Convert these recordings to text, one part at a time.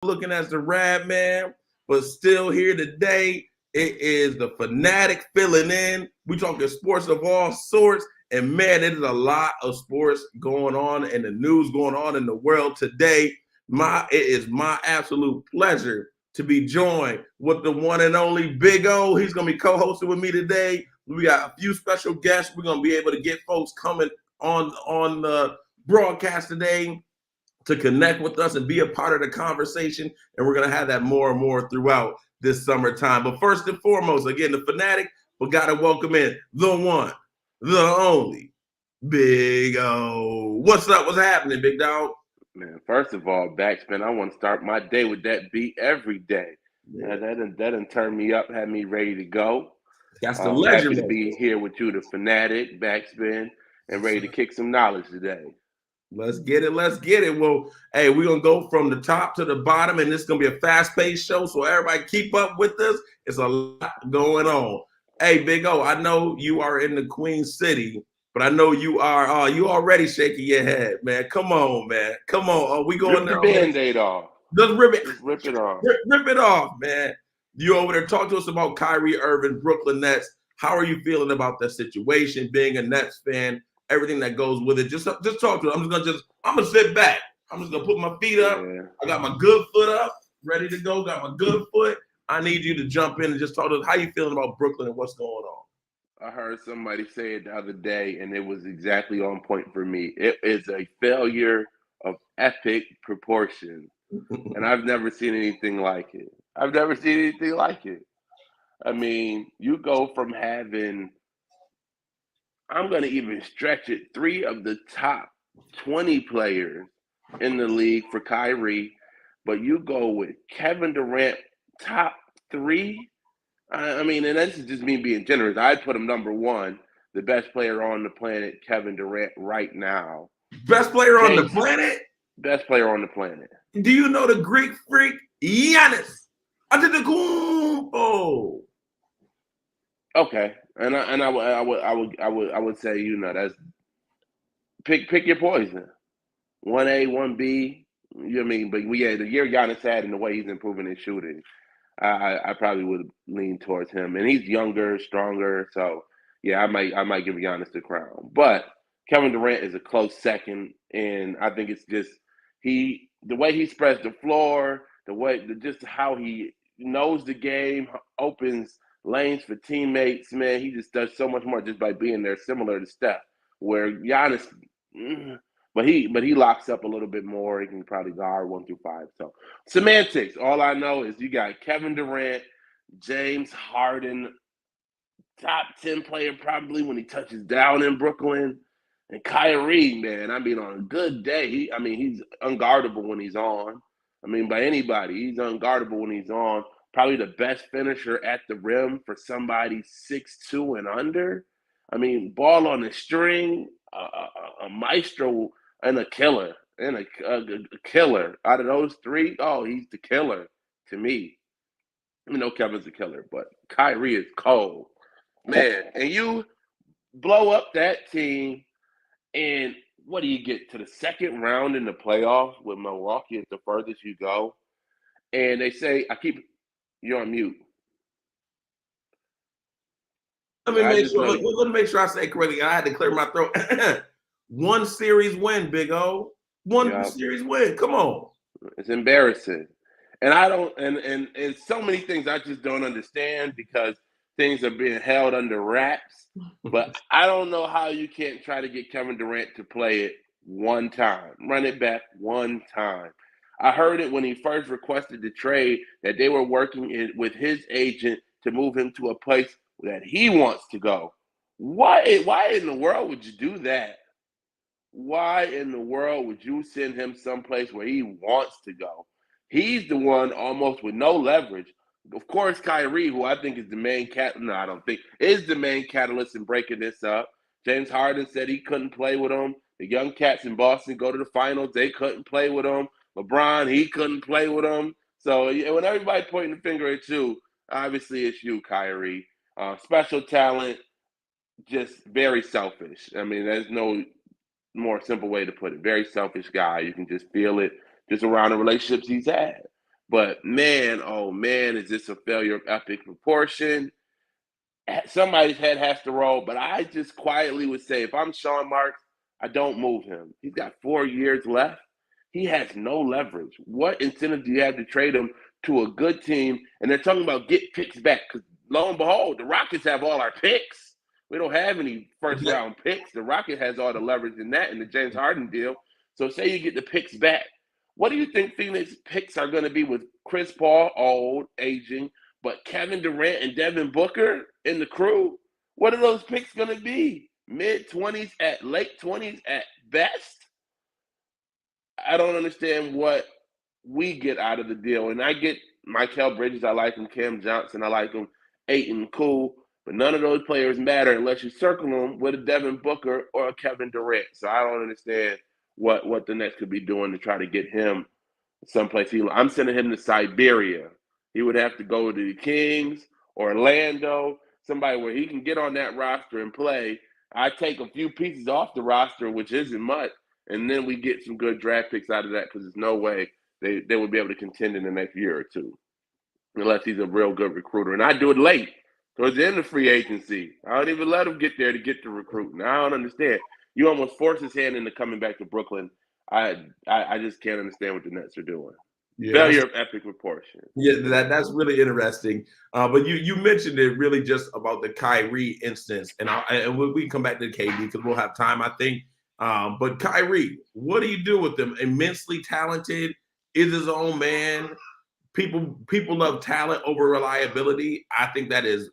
looking as the Radman, but still here today. It is the Fanatic filling in. We talking sports of all sorts. And man, it is a lot of sports going on and the news going on in the world today. It is my absolute pleasure to be joined with the one and only Big O. He's gonna be co-hosting with me today. We got a few special guests. We're gonna be able to get folks coming on the broadcast today to connect with us and be a part of the conversation. And we're going to have that more and more throughout this summertime. But first and foremost, again, the Fanatic, we got to welcome in the one, the only, Big O. What's up? What's happening, big dog? Man, first of all, Backspin, I want to start my day with that beat every day. Yeah. That done turned me up, had me ready to go. That's the Happy legend. to be here with you, the Fanatic, Backspin, and ready to kick some knowledge today. Let's get it. Let's get it. Well, hey, we're going to go from the top to the bottom, and this is going to be a fast-paced show, so everybody keep up with us. It's a lot going on. Hey, Big O, I know you are in the Queen City, but I know you already shaking your head, man. Come on, man. Come on. We going Rip the there. Band-Aid off. Just rip it. Just rip it off. Rip it off, man. You over there. Talk to us about Kyrie Irving, Brooklyn Nets. How are you feeling about that situation, being a Nets fan, everything that goes with it? Just talk to us. I'm gonna sit back. I'm just gonna put my feet up. Yeah. I got my good foot up, ready to go. Got my good foot. I need you to jump in and just talk to us. How you feeling about Brooklyn and what's going on? I heard somebody say it the other day, and it was exactly on point for me. It is a failure of epic proportion, and I've never seen anything like it. I've never seen anything like it. I mean, you go from having, I'm going to even stretch it, three of the top 20 players in the league for Kyrie, but you go with Kevin Durant, top three. I mean, and this is just me being generous. I'd put him number one, the best player on the planet, Kevin Durant, right now. Best player on the James, planet? best player on the planet. Do you know the Greek freak Giannis Antetokounmpo? Okay, and I would say, you know, that's pick your poison. 1A, 1B. You know what I mean? But the year Giannis had and the way he's improving his shooting, I probably would lean towards him. And he's younger, stronger, so yeah, I might give Giannis the crown. But Kevin Durant is a close second, and I think it's just the way he spreads the floor, just how he knows the game, opens lanes for teammates. Man, he just does so much more just by being there. Similar to Steph, where Giannis. But he locks up a little bit more. He can probably guard 1 through 5. So semantics. All I know is you got Kevin Durant, James Harden, top 10 player probably when he touches down in Brooklyn, and Kyrie. Man, I mean, on a good day, he's unguardable when he's on. I mean, by anybody, he's unguardable when he's on. Probably the best finisher at the rim for somebody 6'2" and under. I mean, ball on the string, a maestro and a killer, and a killer. Out of those three, oh, he's the killer to me. You know, Kevin's a killer, but Kyrie is cold, man. And you blow up that team, and what do you get to the second round in the playoffs with Milwaukee? Is the furthest you go, and they say, you're on mute. Let me I make just sure. know. Let me make sure I say it correctly. I had to clear my throat. One series win, Big O. One Yeah, series win. Come on. it's embarrassing. And I don't and so many things I just don't understand because things are being held under wraps. But I don't know how you can't try to get Kevin Durant to play it one time. Run it back one time. I heard it when he first requested the trade that they were working with his agent to move him to a place that he wants to go. Why in the world would you do that? Why in the world would you send him someplace where he wants to go? He's the one almost with no leverage. Of course, Kyrie, who I think is the main no, I don't think is the main catalyst in breaking this up. James Harden said he couldn't play with him. The young cats in Boston go to the finals. They couldn't play with him. LeBron, he couldn't play with him. So when everybody pointing the finger at you, obviously it's you, Kyrie. Special talent, just very selfish. I mean, there's no more simple way to put it. Very selfish guy. You can just feel it just around the relationships he's had. But man, oh man, is this a failure of epic proportion? Somebody's head has to roll, but I just quietly would say if I'm Sean Marks, I don't move him. He's got 4 years left. He has no leverage. What incentive do you have to trade him to a good team? And they're talking about get picks back because lo and behold, the Rockets have all our picks. We don't have any first round picks. The Rocket has all the leverage in that in the James Harden deal. So say you get the picks back. What do you think Phoenix picks are going to be with Chris Paul, old, aging, but Kevin Durant and Devin Booker in the crew? What are those picks going to be? Mid-20s at late 20s at best? I don't understand what we get out of the deal. And I get Mikal Bridges. I like him. Cam Johnson. I like him. Ayton, cool. But none of those players matter unless you circle them with a Devin Booker or a Kevin Durant. So I don't understand what the Nets could be doing to try to get him someplace. I'm sending him to Siberia. He would have to go to the Kings, Orlando, somebody where he can get on that roster and play. I take a few pieces off the roster, which isn't much, and then we get some good draft picks out of that because there's no way they would be able to contend in the next year or two unless he's a real good recruiter. And I do it late, towards the end of free agency. I don't even let him get there to get to recruiting. I don't understand. You almost force his hand into coming back to Brooklyn. I just can't understand what the Nets are doing. Yeah, failure of epic proportion. Yeah, that's really interesting. But you mentioned it really just about the Kyrie instance, and we can come back to KD because we'll have time, I think. But Kyrie, what do you do with him? Immensely talented, is his own man. People love talent over reliability. I think that is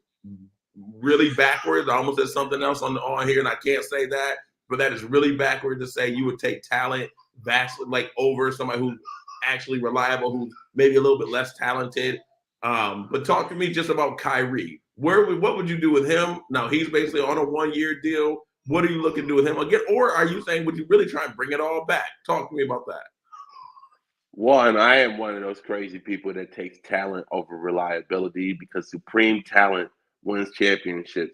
really backwards. I almost said something else on here, and I can't say that, but that is really backwards to say you would take talent vastly like over somebody who's actually reliable, who's maybe a little bit less talented. But talk to me just about Kyrie. What would you do with him? Now he's basically on a 1-year deal. What are you looking to do with him again? Or are you saying, would you really try and bring it all back? Talk to me about that. One, I am one of those crazy people that takes talent over reliability because supreme talent wins championships.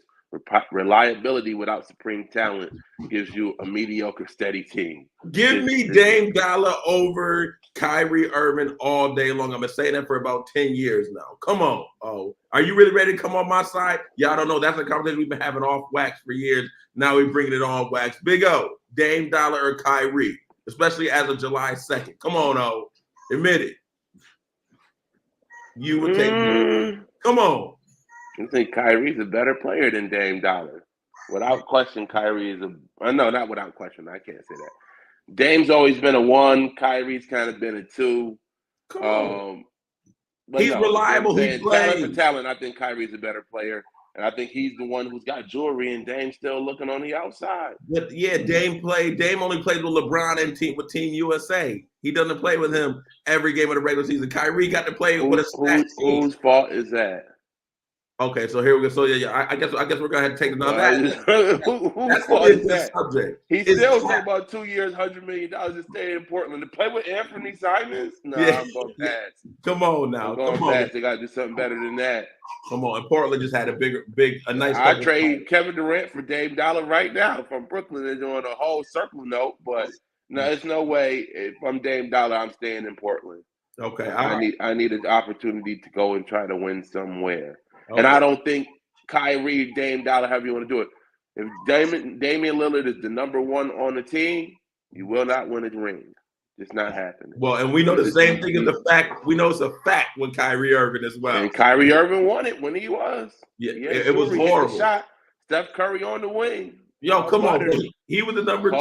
Reliability without supreme talent gives you a mediocre, steady team. Give me Dame Dollar over Kyrie Irving all day long. I've been saying that for about 10 years now. Come on. Oh, are you really ready to come on my side? Y'all don't know. That's a conversation we've been having off wax for years. Now we're bringing it on wax. Big O, Dame Dollar or Kyrie, especially as of July 2nd. Come on, O. Admit it. You would take Come on. I think Kyrie's a better player than Dame Dollar. Without question, Kyrie is no, not without question. I can't say that. Dame's always been a 1. Kyrie's kind of been a 2. Come on. But he's reliable. He plays. Talent for talent, I think Kyrie's a better player. And I think he's the one who's got jewelry, and Dame's still looking on the outside. But yeah, Dame only plays with LeBron and with Team USA. He doesn't play with him every game of the regular season. Kyrie got to play with a stacked team. Whose fault is that? Okay, so here we go. So yeah, I guess we're gonna have to take another. Whose fault is that? Subject. He still took about 2 years, $100 million to stay in Portland to play with Anthony Simons. No, yeah. I'm going pass. Come on now, come on. They got to do something better than that. Come on, and Portland just had a nice. I trade Kevin Durant for Dame Dollar right now from Brooklyn. They're doing a whole circle note, but no, there's no way. If I'm Dame Dollar, I'm staying in Portland. Okay, I need an opportunity to go and try to win somewhere. Okay. And I don't think Kyrie, Dame Dollar, however you want to do it. If Damian Lillard is the number 1 on the team, you will not win a ring. It's not happening. Well, and we know the same thing is the fact. We know it's a fact with Kyrie Irving as well. And Kyrie Irving won it when he was. Yeah, it was horrible. Shot. Steph Curry on the wing. Yo, come on. He was the number 2.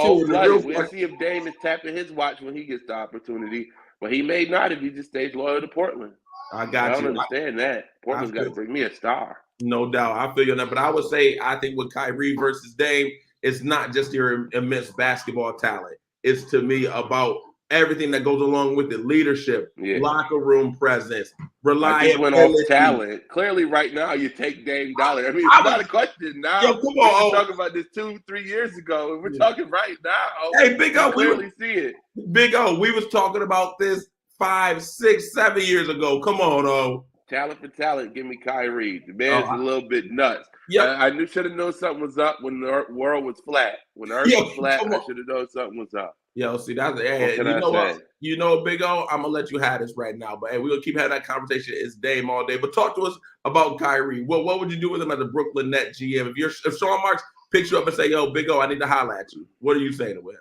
We'll see if Dame is tapping his watch when he gets the opportunity. But he may not if he just stays loyal to Portland. I don't understand that. Portland's got to bring me a star. No doubt. I feel you on that. But I would say I think with Kyrie versus Dame, it's not just your immense basketball talent. It's to me about everything that goes along with it. Leadership, locker room presence, reliability. Went off talent. Clearly right now you take Dame Dollar. I mean, it's not a question now. Yo, come on. We were talking about this 2-3 years ago. And we're talking right now. Hey, Big O. Clearly see it. Big O, we was talking about this 5, 6, 7 years ago. Come on, O. Talent for talent, give me Kyrie. The man's a little bit nuts. Yeah, I should have known something was up when the world was flat. When the earth was flat, I should have known something was up. Yo, see, that's What can you I know what? say? You know, Big O, I'm gonna let you have this right now. But hey, we're gonna keep having that conversation. It's Dame all day. But talk to us about Kyrie. What would you do with him as a Brooklyn Net GM? If Sean Marks picks you up and say, yo, Big O, I need to holler at you, what are you saying to him?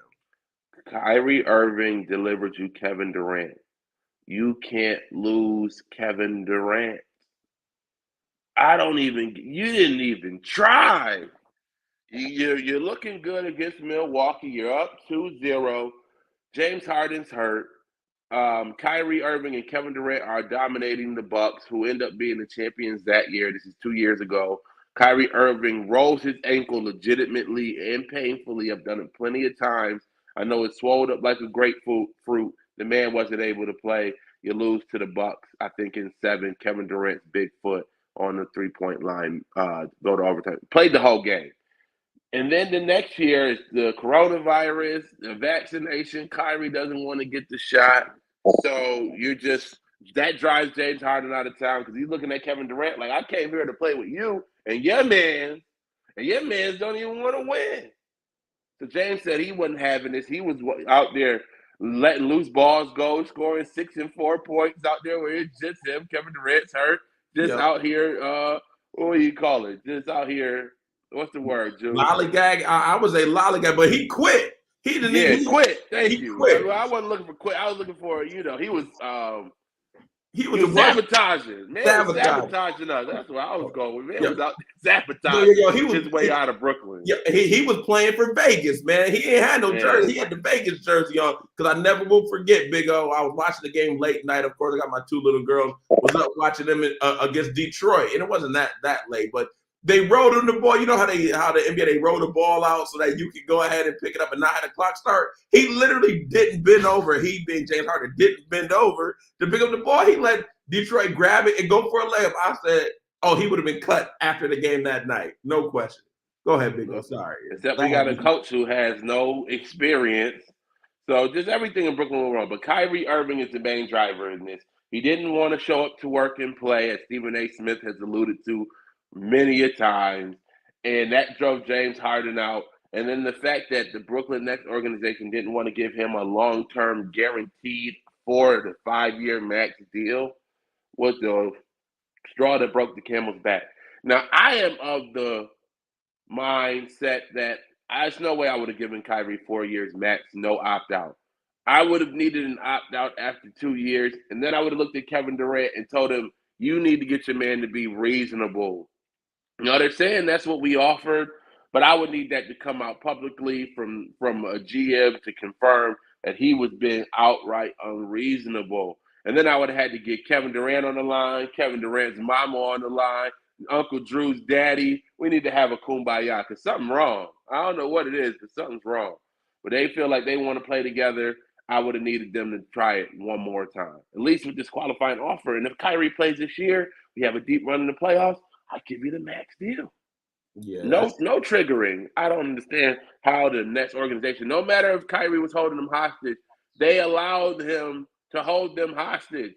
Kyrie Irving delivered you Kevin Durant. You can't lose Kevin Durant. You didn't even try. You're looking good against Milwaukee. You're up 2-0. James Harden's hurt. Kyrie Irving and Kevin Durant are dominating the Bucks, who end up being the champions that year. This is 2 years ago. Kyrie Irving rolls his ankle legitimately and painfully. I've done it plenty of times. I know it swelled up like a grapefruit. The man wasn't able to play. You lose to the Bucks, I think, in 7. Kevin Durant's big foot on the 3-point line, go to overtime. Played the whole game. And then the next year is the coronavirus, the vaccination. Kyrie doesn't want to get the shot. So that drives James Harden out of town because he's looking at Kevin Durant like, I came here to play with you and your man, and your mans don't even want to win. So James said he wasn't having this. He was out there letting loose balls go, scoring 6 and 4 points out there where it's just him. Kevin Durant's hurt. Just Yep. out here, what do you call it? Just out here. What's the word, Jude? Lollygag. I was a lollygag, but he quit. He didn't even quit. Thank you. Quit. I wasn't looking for quit. I was looking for, he was sabotaging. Man was sabotaging us. That's what I was going with. Man was out sabotaging his way out of Brooklyn. Yeah, he was playing for Vegas, man. He ain't had no jersey. He had the Vegas jersey on. Because I never will forget, Big O. I was watching the game late night. Of course, I got my 2 little girls. Was up watching them against Detroit, and it wasn't that late, but they rolled on the ball. You know how the NBA, they roll the ball out so that you can go ahead and pick it up and not have the clock start. He literally didn't bend over. He being James Harden didn't bend over to pick up the ball. He let Detroit grab it and go for a layup. I said, oh, he would have been cut after the game that night. No question. Go ahead, Big O. Sorry. Except we got a coach who has no experience. So just everything in Brooklyn went wrong. But Kyrie Irving is the main driver in this. He didn't want to show up to work and play, as Stephen A. Smith has alluded to many a times. And that drove James Harden out. And then the fact that the Brooklyn Nets organization didn't want to give him a long-term guaranteed 4 to 5 year max deal was the straw that broke the camel's back. Now, I am of the mindset that there's no way I would have given Kyrie 4 years max, no opt-out. I would have needed an opt-out after 2 years, and then I would have looked at Kevin Durant and told him, you need to get your man to be reasonable. They're saying that's what we offered, but I would need that to come out publicly from a GM to confirm that he was being outright unreasonable. And then I would have had to get Kevin Durant on the line, Kevin Durant's mama on the line, Uncle Drew's daddy. We need to have a kumbaya because something's wrong. I don't know what it is, but something's wrong. But they feel like they want to play together. I would have needed them to try it one more time, at least with this qualifying offer. And if Kyrie plays this year, we have a deep run in the playoffs, I'll give you the max deal. Yeah, no triggering. I don't understand how the Nets organization, no matter if Kyrie was holding them hostage, they allowed him to hold them hostage.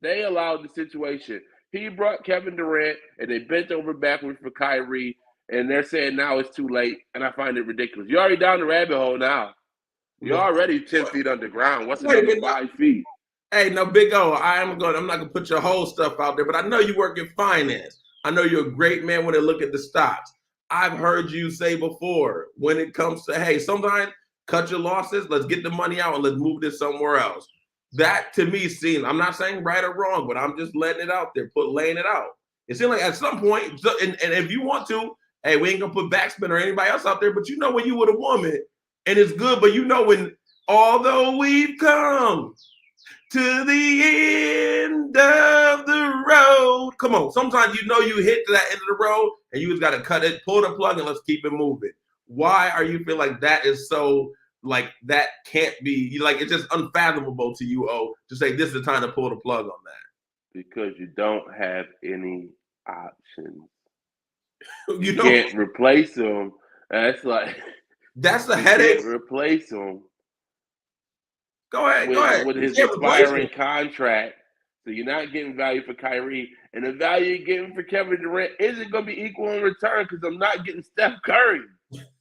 They allowed the situation. He brought Kevin Durant, and they bent over backwards for Kyrie, and they're saying now it's too late, and I find it ridiculous. You're already down the rabbit hole now. You're already 10 feet underground. What's another 5 feet? Hey, no, Big O, I'm not gonna put your whole stuff out there, but I know you work in finance. I know you're a great man when they look at the stocks. I've heard you say before when it comes to, hey, sometimes cut your losses, let's get the money out and let's move this somewhere else. That to me seems, I'm not saying right or wrong, but I'm just letting it out there, laying it out. It seems like at some point, and if you want to, hey, we ain't gonna put Backspin or anybody else out there, but you know when you with a woman and it's good, but you know when, although we've come to the end of the road. Come on. Sometimes you know you hit to that end of the road and you just got to cut it, pull the plug, and let's keep it moving. Why are you feel like that is so, like, that can't be, like, it's just unfathomable to you, to say this is the time to pull the plug on that? Because you don't have any options. You can't replace them. That's the headache. Can't replace them. Go ahead. With his expiring contract. So you're not getting value for Kyrie. And the value you're getting for Kevin Durant isn't going to be equal in return because I'm not getting Steph Curry.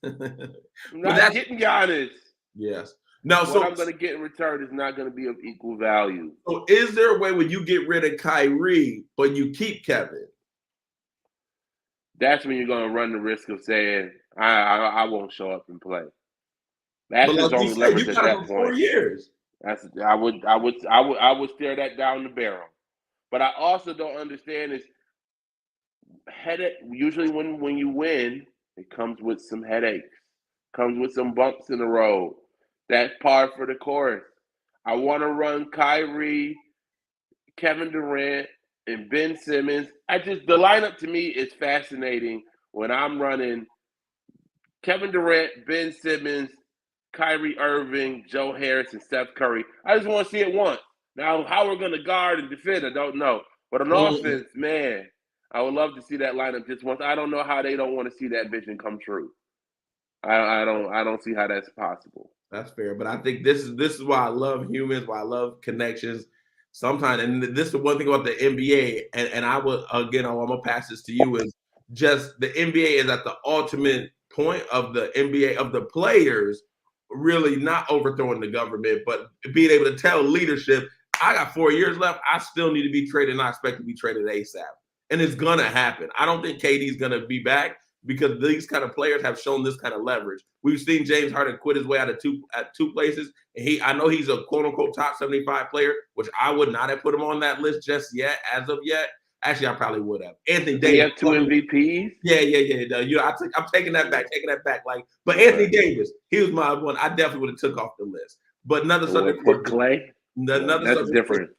I'm not getting Giannis. Yes. Now, what I'm going to get in return is not going to be of equal value. So is there a way when you get rid of Kyrie, but you keep Kevin? That's when you're going to run the risk of saying, I won't show up and play. That's his only leverage at that point. 4 years. I would stare that down the barrel. But I also don't understand is headache. Usually when you win, it comes with some headaches, comes with some bumps in the road. That's par for the course. I want to run Kyrie, Kevin Durant, and Ben Simmons. The lineup to me is fascinating when I'm running Kevin Durant, Ben Simmons, Kyrie Irving, Joe Harris, and Steph Curry. I just want to see it once. Now, how we're going to guard and defend, I don't know. But on offense, man, I would love to see that lineup just once. I don't know how they don't want to see that vision come true. I don't see how that's possible. That's fair, but I think this is why I love humans, why I love connections. Sometimes, and this is the one thing about the NBA, and I would again, I'm gonna pass this to you, is just the NBA is at the ultimate point of the NBA of the players really not overthrowing the government, but being able to tell leadership, I got 4 years left, I still need to be traded, and I expect to be traded ASAP. And it's gonna happen. I don't think KD's gonna be back because these kind of players have shown this kind of leverage. We've seen James Harden quit his way out of two places. And I know he's a quote unquote top 75 player, which I would not have put him on that list just yet, as of yet. Actually, I probably would have. Anthony Davis. He have 2 MVPs? Yeah. I'm taking that back. But Anthony Davis, he was my one. I definitely would have took off the list. But another subject for Clay. That's different.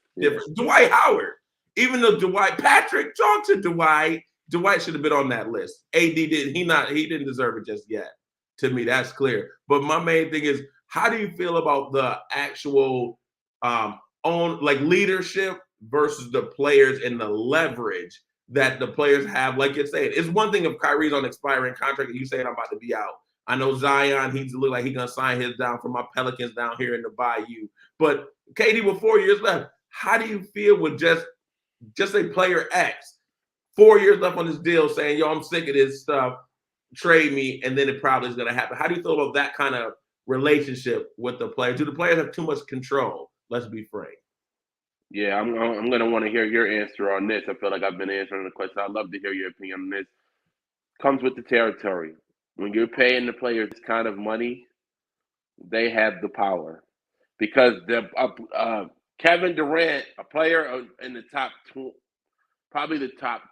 Dwight Howard. Even though Patrick, talk to Dwight. Dwight should have been on that list. AD didn't. He didn't deserve it just yet. To me, that's clear. But my main thing is, how do you feel about the actual leadership versus the players and the leverage that the players have? Like you're saying, it's one thing if Kyrie's on expiring contract and you saying I'm about to be out. I know Zion, he's look like he's gonna sign his down for my Pelicans down here in the Bayou. But KD with 4 years left, how do you feel with just a player X? 4 years left on this deal saying, yo, I'm sick of this stuff, trade me, and then it probably is going to happen. How do you feel about that kind of relationship with the players? Do the players have too much control? Let's be frank. Yeah, I'm going to want to hear your answer on this. I feel like I've been answering the question. I'd love to hear your opinion on this. Comes with the territory. When you're paying the players this kind of money, they have the power. Because Kevin Durant, a player in the top probably the top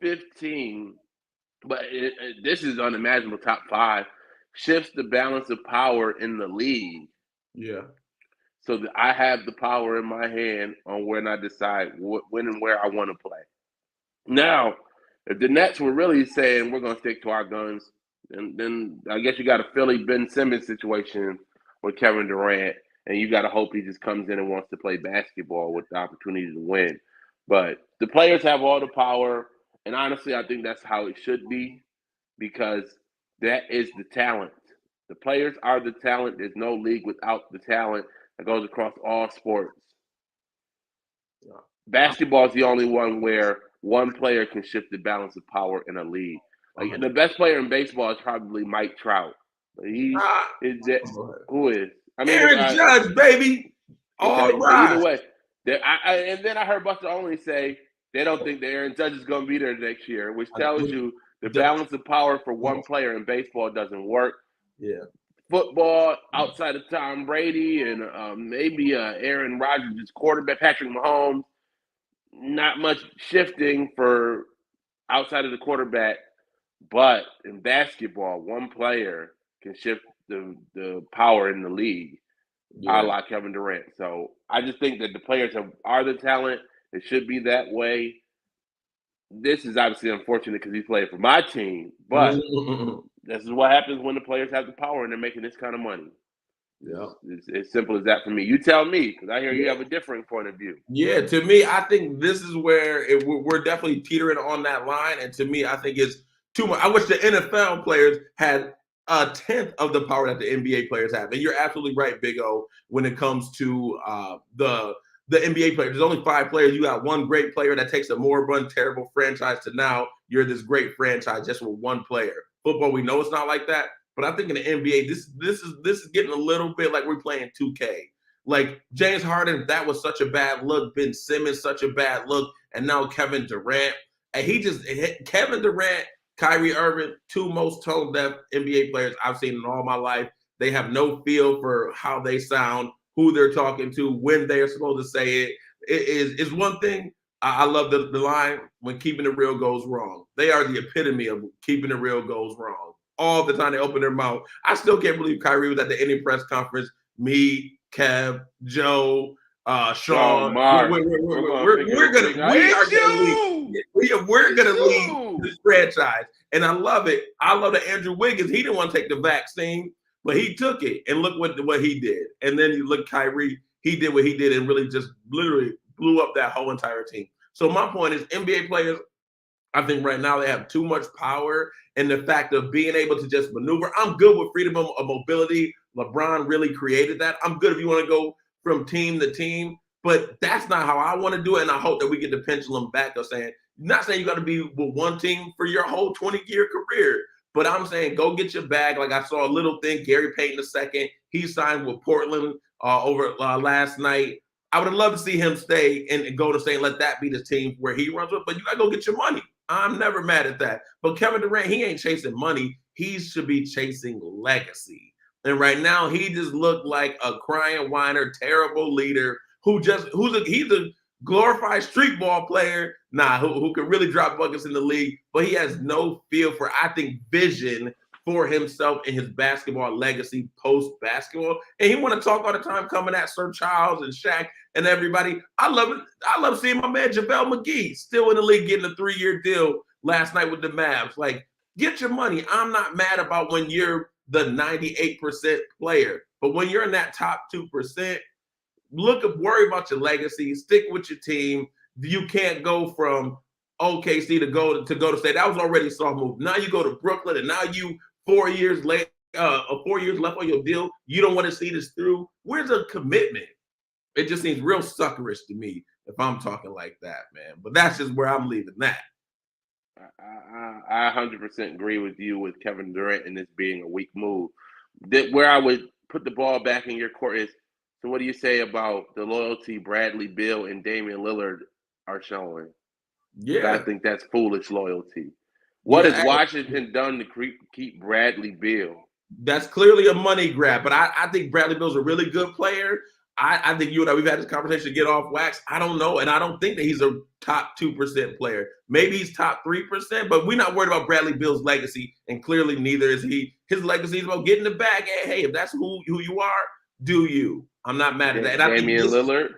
15, but this is unimaginable, top 5, shifts the balance of power in the league. Yeah. So that I have the power in my hand on when I decide when and where I want to play. Now, if the Nets were really saying we're going to stick to our guns, then I guess you got a Philly Ben Simmons situation with Kevin Durant, and you got to hope he just comes in and wants to play basketball with the opportunity to win. But the players have all the power, and honestly, I think that's how it should be because that is the talent. The players are the talent. There's no league without the talent that goes across all sports. Basketball is the only one where one player can shift the balance of power in a league. Like the best player in baseball is probably Mike Trout. But who is? I mean, Aaron Judge, baby. All right. Either way, and then I heard Buster Olney say they don't think that Aaron Judge is going to be there next year, which tells you the balance of power for one player in baseball doesn't work. Yeah. Football, outside of Tom Brady and maybe Aaron Rodgers, just quarterback, Patrick Mahomes, not much shifting for outside of the quarterback. But in basketball, one player can shift the power in the league, a la Kevin Durant. So I just think that the players are the talent. It should be that way. This is obviously unfortunate because he's playing for my team, but this is what happens when the players have the power and they're making this kind of money. Yeah, it's as simple as that for me. You tell me, because I hear you have a different point of view. Yeah, to me, I think this is where we're definitely teetering on that line, and to me, I think it's too much. I wish the NFL players had a 10th of the power that the NBA players have, and you're absolutely right, Big O. When it comes to the NBA players, there's only 5 players. You got one great player that takes a moribund, terrible franchise to now you're this great franchise just with one player. Football, we know it's not like that. But I think in the NBA, this is getting a little bit like we're playing 2K. Like James Harden, that was such a bad look. Ben Simmons, such a bad look, and now Kevin Durant. And Kevin Durant, Kyrie Irving, two most tone deaf NBA players I've seen in all my life. They have no feel for how they sound, who they're talking to, when they're supposed to say it. It's one thing. I love the line, when keeping it real goes wrong. They are the epitome of keeping it real goes wrong. All the time they open their mouth. I still can't believe Kyrie was at the ending press conference. Me, Kev, Joe, Sean. Mark, We're gonna lead this franchise, and I love it. I love that Andrew Wiggins. He didn't want to take the vaccine, but he took it, and look what he did. And then you look Kyrie. He did what he did, and really just literally blew up that whole entire team. So my point is, NBA players, I think right now they have too much power in the fact of being able to just maneuver. I'm good with freedom of mobility. LeBron really created that. I'm good if you want to go from team to team, but that's not how I want to do it. And I hope that we get the pendulum back of saying, not saying you got to be with one team for your whole 20-year career, but I'm saying go get your bag. Like I saw a little thing, Gary Payton II, he signed with Portland over last night. I would have loved to see him stay and go to say, let that be the team where he runs with, but you got to go get your money. I'm never mad at that. But Kevin Durant, he ain't chasing money. He should be chasing legacy. And right now, he just looked like a crying whiner, terrible leader he's a glorified street ball player, who can really drop buckets in the league, but he has no feel for, I think, vision for himself and his basketball legacy post-basketball. And he want to talk all the time coming at Sir Charles and Shaq and everybody. I love it. I love seeing my man JaVale McGee still in the league getting a 3-year deal last night with the Mavs. Like, get your money. I'm not mad about when you're the 98% player, but when you're in that top 2%, worry about your legacy, stick with your team. You can't go from OKC to go to state. That was already a soft move. Now you go to Brooklyn, and now you 4 years late, 4 years left on your deal. You don't want to see this through. Where's the commitment? It just seems real suckerish to me if I'm talking like that, man. But that's just where I'm leaving that. I 100% agree with you with Kevin Durant and this being a weak move. Where I would put the ball back in your court is, so what do you say about the loyalty Bradley Beal and Damian Lillard are showing? Yeah. I think that's foolish loyalty. What has Washington done to keep Bradley Beal? That's clearly a money grab, but I think Bradley Beal's a really good player. I think you and I, we've had this conversation to get off wax. I don't know, and I don't think that he's a top 2% player. Maybe he's top 3%, but we're not worried about Bradley Beal's legacy, and clearly neither is he. His legacy is about getting the bag. Hey, if that's who you are, do you. I'm not mad at that. And Damian Lillard?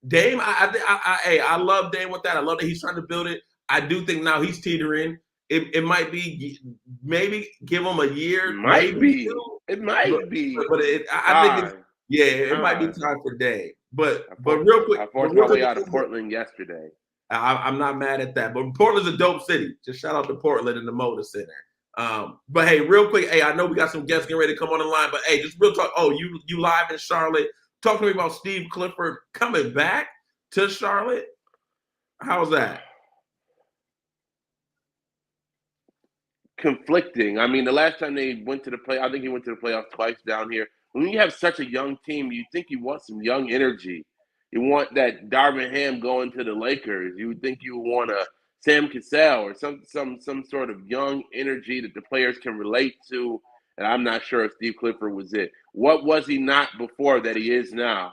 Dame, I love Dame with that. I love that he's trying to build it. I do think now he's teetering. It might be, maybe give him a year. It might be. But I think it's, it might be time for Dame. But real quick. I forced my way out of Portland yesterday. I'm not mad at that. But Portland's a dope city. Just shout out to Portland and the Motor Center. But hey, real quick, I know we got some guests getting ready to come on the line, but hey, just real talk. Oh, you live in Charlotte. Talk to me about Steve Clifford coming back to Charlotte. How's that? Conflicting. I mean, the last time they went to the play, I think he went to the playoffs twice down here. When you have such a young team, you think you want some young energy. You want that Darvin Ham going to the Lakers. You would think you want a Sam Cassell or some sort of young energy that the players can relate to. And I'm not sure if Steve Clifford was it. What was he not before that he is now?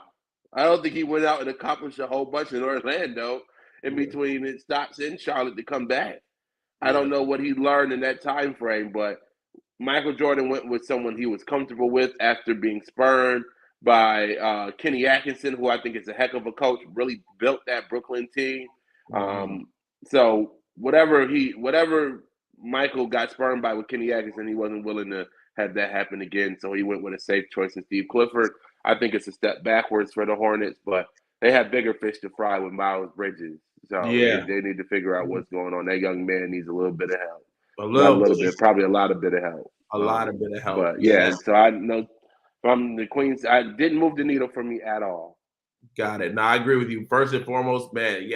I don't think he went out and accomplished a whole bunch in Orlando in between his stops in Charlotte to come back. I don't know what he learned in that time frame, but Michael Jordan went with someone he was comfortable with after being spurned by Kenny Atkinson, who I think is a heck of a coach, really built that Brooklyn team. So whatever Michael got spurned by with Kenny Atkinson, he wasn't willing to have that happen again. So he went with a safe choice in Steve Clifford. I think it's a step backwards for the Hornets, but they have bigger fish to fry with Miles Bridges. So they need to figure out what's going on. That young man needs a little bit of help. Probably a lot of bit of help. A lot of bit of help. But so I know from the Queens, I didn't move the needle for me at all. Got it. No, I agree with you. First and foremost, man,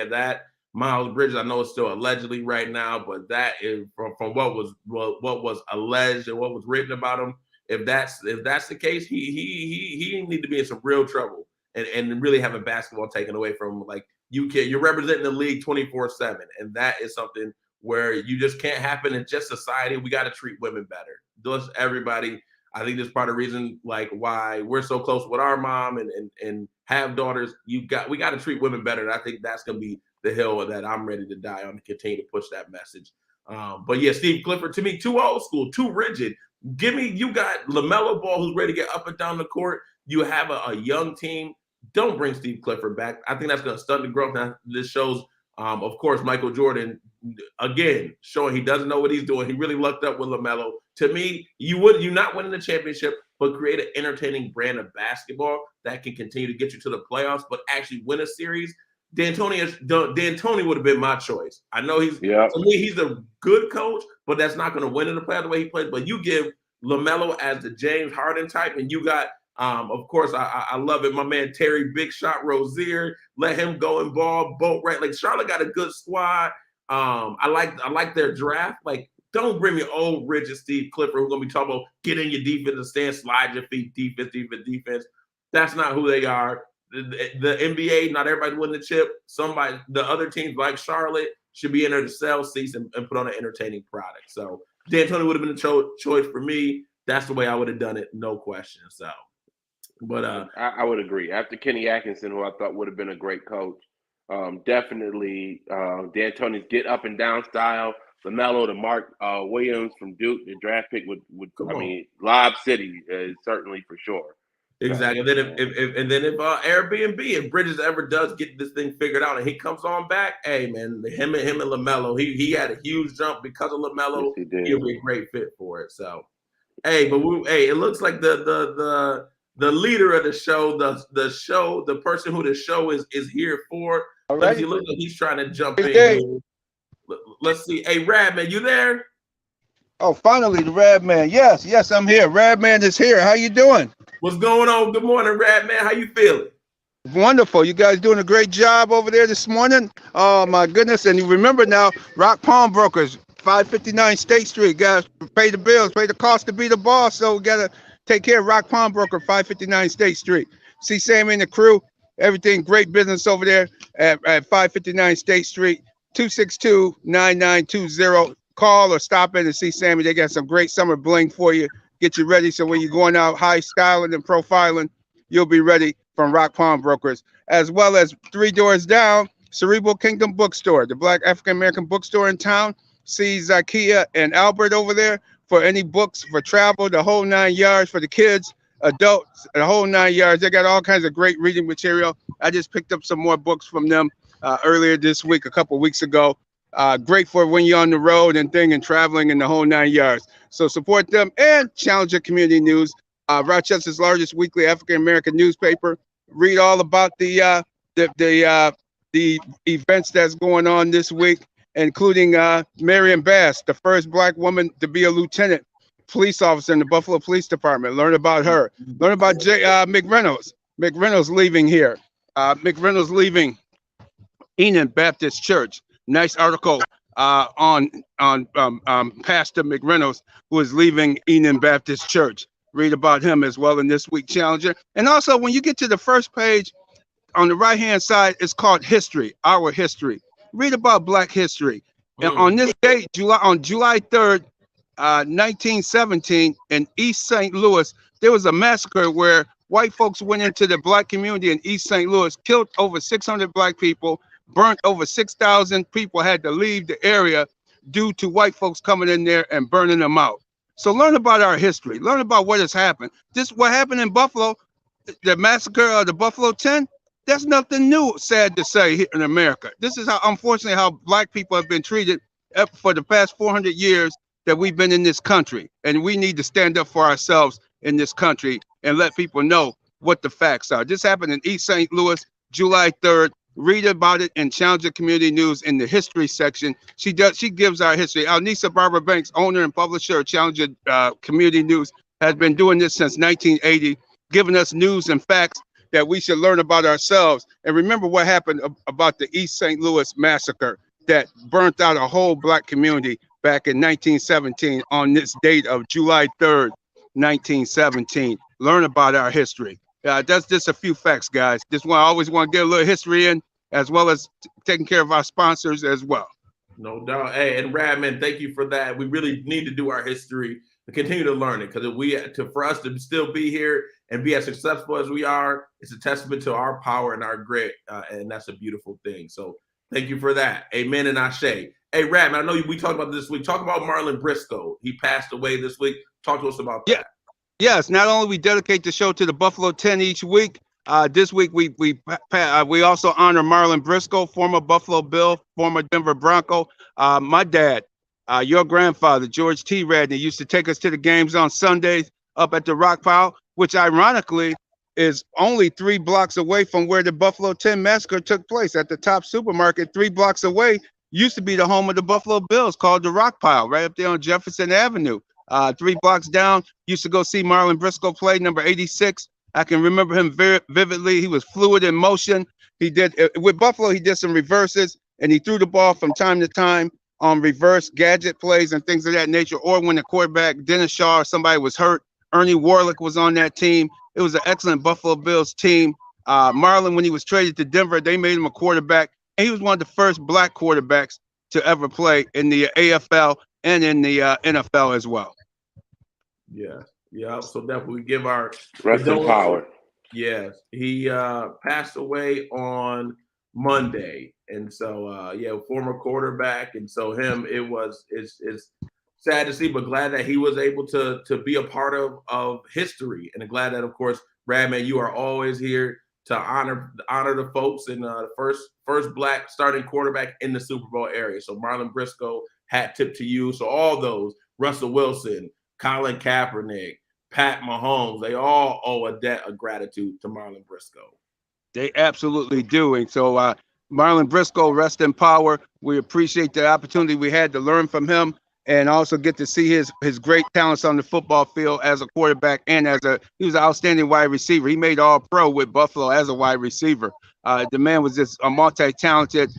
Miles Bridges. I know it's still allegedly right now, but that is from what was alleged and what was written about him. If that's the case, he need to be in some real trouble and really having basketball taken away from him. Like you're representing the league 24/7, and that is something where you just can't happen in just society. We got to treat women better. Just everybody. I think that's part of the reason like why we're so close with our mom and have daughters. We got to treat women better. And I think that's gonna be the hill that I'm ready to die on to continue to push that message. But yeah, Steve Clifford, to me, too old school, too rigid. You got LaMelo Ball who's ready to get up and down the court. You have a young team. Don't bring Steve Clifford back. I think that's going to stunt the growth. Now, this shows, of course, Michael Jordan, again, showing he doesn't know what he's doing. He really lucked up with LaMelo. To me, you're not winning the championship, but create an entertaining brand of basketball that can continue to get you to the playoffs, but actually win a series. D'Antoni would have been my choice. I know to me, he's a good coach, but that's not going to win in the playoffs the way he plays. But you give LaMelo as the James Harden type, and you got, of course, I love it. My man Terry Big Shot Rozier, let him go and ball boat right. Like Charlotte got a good squad. I like their draft. Like, don't bring me old rigid Steve Clifford who's gonna be talking about get in your defensive stance, slide your feet, defense. That's not who they are. The NBA, not everybody winning the chip. The other teams like Charlotte should be in there to sell seats and put on an entertaining product. So D'Antoni would have been a choice for me. That's the way I would have done it, no question. So, but I would agree. After Kenny Atkinson, who I thought would have been a great coach, definitely D'Antoni's get up and down style. LaMelo, the Mark Williams from Duke, the draft pick would Lob City is certainly for sure. Exactly. And then if Airbnb, if Bridges ever does get this thing figured out and he comes on back, hey man, him and LaMelo, he had a huge jump because of LaMelo. Yes, he'll be a great fit for it. So, hey, but it looks like the leader of the show, the person who the show is here for. All right. He looks like he's trying to jump in. Let's see. Hey, Radman, you there? Oh, finally, the Radman. Yes, I'm here. Radman is here. How you doing? What's going on? Good morning, Radman. How you feeling? Wonderful. You guys doing a great job over there this morning. Oh, my goodness. And you remember now, Rock Pawnbrokers, 559 State Street. Guys, pay the bills, pay the cost to be the boss. So we got to take care of Rock Pawnbroker, 559 State Street. See Sammy and the crew. Everything great business over there at 559 State Street, 262-9920. Call or stop in and see Sammy. They got some great summer bling for you. Get you ready so when you're going out high styling and profiling, you'll be ready from Rock Pawnbrokers. As well as 3 doors down, Cerebral Kingdom Bookstore, the Black African-American bookstore in town. See Zakia and Albert over there for any books, for travel, the whole 9 yards for the kids, adults, the whole 9 yards. They got all kinds of great reading material. I just picked up some more books from them earlier this week, a couple weeks ago. Great for when you're on the road and traveling in the whole 9 yards. So support them and Challenger Community News, Rochester's largest weekly African-American newspaper. Read all about the events that's going on this week, including Marion Bass, the first Black woman to be a lieutenant police officer in the Buffalo Police Department. Learn about her. Learn about Mick Reynolds. Mick Reynolds leaving here. Mick Reynolds leaving Enon Baptist Church. Nice article on Pastor Mick Reynolds, who is leaving Enon Baptist Church. Read about him as well in this week Challenger. And also, when you get to the first page, on the right-hand side, it's called History, Our History. Read about Black history. And on this date, on July 3rd, 1917, in East St. Louis, there was a massacre where white folks went into the Black community in East St. Louis, killed over 600 Black people, burnt over 6,000 people, had to leave the area due to white folks coming in there and burning them out. So learn about our history. Learn about what has happened. What happened in Buffalo, the massacre of the Buffalo 10, that's nothing new, sad to say, here in America. This is how, unfortunately, how Black people have been treated for the past 400 years that we've been in this country. And we need to stand up for ourselves in this country and let people know what the facts are. This happened in East St. Louis, July 3rd. Read about it in Challenger Community News in the history section. She gives our history. Alnisa Barbara Banks, owner and publisher of Challenger Community News, has been doing this since 1980, giving us news and facts that we should learn about ourselves. And remember what happened about the East St. Louis massacre that burnt out a whole black community back in 1917 on this date of July 3rd, 1917. Learn about our history. That's just a few facts, guys. Just always want to get a little history in, as well as taking care of our sponsors as well. No doubt. Hey, and Radman, thank you for that. We really need to do our history and continue to learn it, because for us to still be here and be as successful as we are, it's a testament to our power and our grit, and that's a beautiful thing. So thank you for that. Amen and ashe. Hey, Radman, I know we talked about this week. Talk about Marlon Briscoe. He passed away this week. Talk to us about that. Yes, not only we dedicate the show to the Buffalo 10 each week, this week we also honor Marlon Briscoe, former Buffalo Bill, former Denver Bronco. My dad, your grandfather, George T. Radney, used to take us to the games on Sundays up at the Rock Pile, which ironically is only 3 blocks away from where the Buffalo 10 massacre took place at the Top Supermarket. 3 blocks away used to be the home of the Buffalo Bills, called the Rock Pile, right up there on Jefferson Avenue. 3 blocks down, used to go see Marlon Briscoe play, number 86. I can remember him very vividly. He was fluid in motion. He did with Buffalo. He did some reverses, and he threw the ball from time to time on reverse gadget plays and things of that nature. Or when the quarterback Dennis Shaw or somebody was hurt, Ernie Warlick was on that team. It was an excellent Buffalo Bills team. Marlon, when he was traded to Denver, they made him a quarterback, and he was one of the first black quarterbacks to ever play in the AFL and in the NFL as well. Yeah. So definitely give our rest in power. Yes, he passed away on Monday, and so former quarterback, and so it's sad to see, but glad that he was able to be a part of history, and glad that, of course, Radman, you are always here to honor the folks, and the first black starting quarterback in the Super Bowl area. So Marlon Briscoe, hat tip to you. So all those, Russell Wilson, Colin Kaepernick, Pat Mahomes, they all owe a debt of gratitude to Marlon Briscoe. They absolutely do. And so Marlon Briscoe, rest in power. We appreciate the opportunity we had to learn from him, and also get to see his great talents on the football field as a quarterback, and he was an outstanding wide receiver. He made All-Pro with Buffalo as a wide receiver. The man was just a multi-talented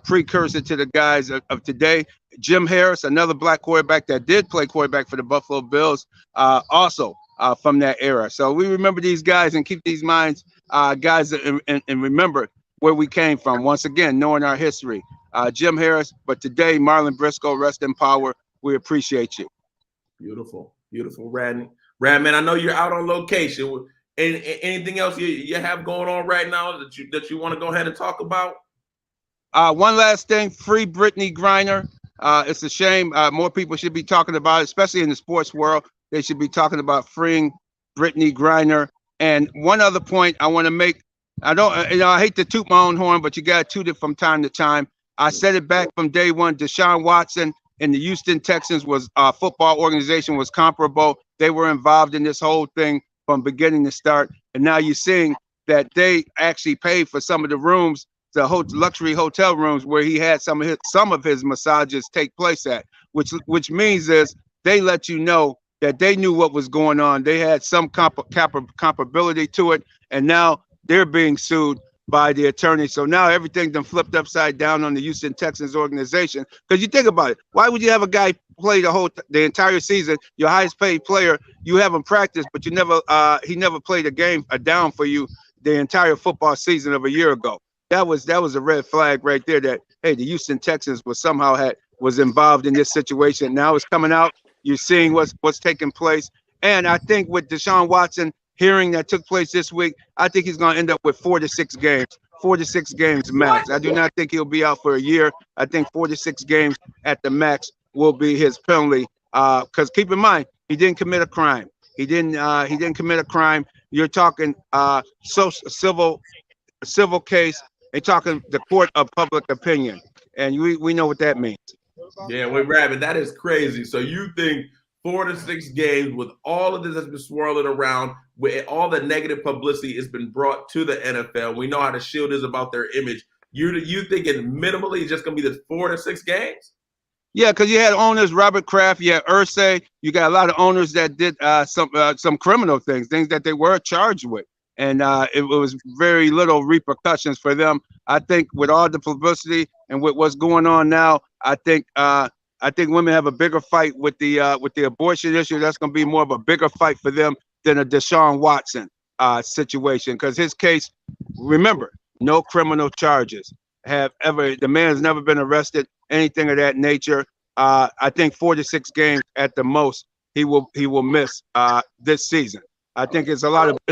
precursor to the guys of today. Jim Harris, another black quarterback that did play quarterback for the Buffalo Bills, also from that era. So we remember these guys and keep these minds, guys, and remember where we came from. Once again, knowing our history. Jim Harris, but today, Marlon Briscoe, rest in power. We appreciate you. Beautiful, Radman. Radman, I know you're out on location. Anything else you have going on right now that you want to go ahead and talk about? One last thing, free Brittany Griner. It's a shame. More people should be talking about it, especially in the sports world. They should be talking about freeing Brittany Griner. And one other point I want to make. I hate to toot my own horn, but you got to toot it from time to time. I said it back from day one. Deshaun Watson and the Houston Texans football organization was comparable. They were involved in this whole thing from beginning to start. And now you're seeing that they actually paid for some of the rooms, the luxury hotel rooms where he had some of his massages take place at, which means is they let you know that they knew what was going on. They had some comparability to it, and now they're being sued by the attorney. So now everything done flipped upside down on the Houston Texans organization. Because you think about it, why would you have a guy play the entire season, your highest paid player, you have him practice, but he never played a down for you the entire football season of a year ago? That was a red flag right there that, hey, the Houston Texans was involved in this situation. Now it's coming out. You're seeing what's taking place. And I think with Deshaun Watson hearing that took place this week, I think he's going to end up with 4 to 6 games. 4 to 6 games max. I do not think he'll be out for a year. I think 4 to 6 games at the max will be his penalty. Because keep in mind, he didn't commit a crime. He didn't commit a crime. You're talking civil case. They're talking the court of public opinion, and we know what that means. Yeah, wait, Rabbit, that is crazy. So you think 4 to 6 games with all of this that's been swirling around, with all the negative publicity has been brought to the NFL. We know how the Shield is about their image. You thinking minimally it's just going to be this 4 to 6 games? Yeah, because you had owners, Robert Kraft, you had Irsay, you got a lot of owners that did some criminal things that they were charged with. and it was very little repercussions for them. I think with all the publicity and with what's going on now, I think women have a bigger fight with the abortion issue. That's going to be more of a bigger fight for them than a Deshaun Watson situation, because his case, remember, no criminal charges have ever. The man has never been arrested, anything of that nature. I think 4 to 6 games at the most he will miss this season. I think it's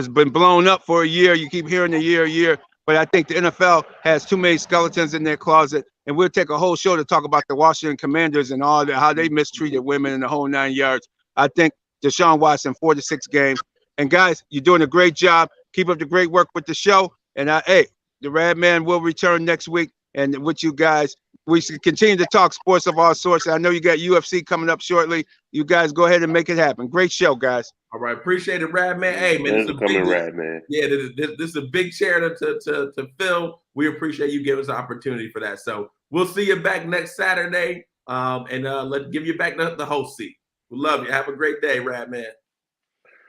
been blown up for a year. You keep hearing a year, but I think the NFL has too many skeletons in their closet, and we'll take a whole show to talk about the Washington Commanders and all that, how they mistreated women in the whole 9 yards. I think Deshaun Watson, 4 to 6 games. And guys, you're doing a great job. Keep up the great work with the show. And hey, the Radman will return next week, and with you guys, we should continue to talk sports of all sorts. I know you got UFC coming up shortly. You guys go ahead and make it happen. Great show, guys. All right, appreciate it, Radman. Hey, man, this is a big chair to fill. We appreciate you giving us an opportunity for that. So we'll see you back next Saturday, and let's give you back the host seat. We love you. Have a great day, Radman.